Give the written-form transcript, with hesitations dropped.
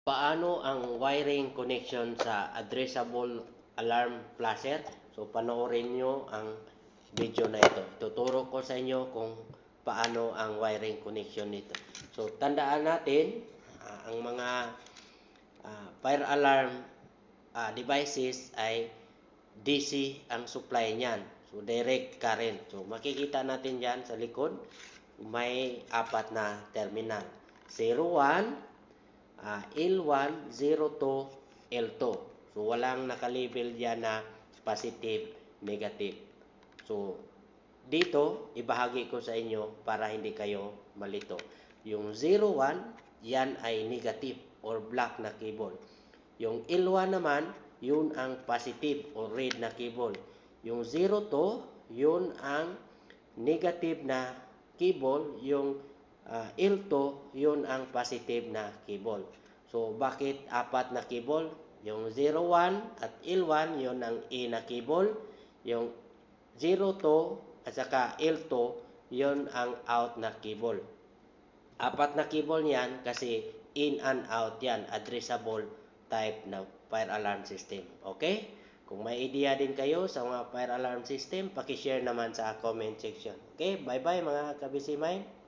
Paano ang wiring connection sa addressable alarm flasher? So panoorin nyo ang video na ito. Tuturo ko sa inyo kung paano ang wiring connection nito. So tandaan natin ang mga fire alarm devices ay DC ang supply niyan. So direct current. So makikita natin diyan sa likod may apat na terminal. 01, L1, 02, L2. So, walang nakalabel diyan na positive, negative. So, dito, ibahagi ko sa inyo para hindi kayo malito. Yung 01, yan ay negative or black na cable. Yung L1 naman, yun ang positive or red na cable. Yung 02, yun ang negative na cable. Yung L2, yun ang positive na cable. So, bakit apat na cable? Yung 01 at L1, yun ang A na cable. Yung 02 at saka L2, yun ang out na cable. Apat na cable niyan kasi in and out yan, addressable type na fire alarm system. Okay? Kung may idea din kayo sa mga fire alarm system, paki-share naman sa comment section. Okay? Bye-bye mga kabisimay.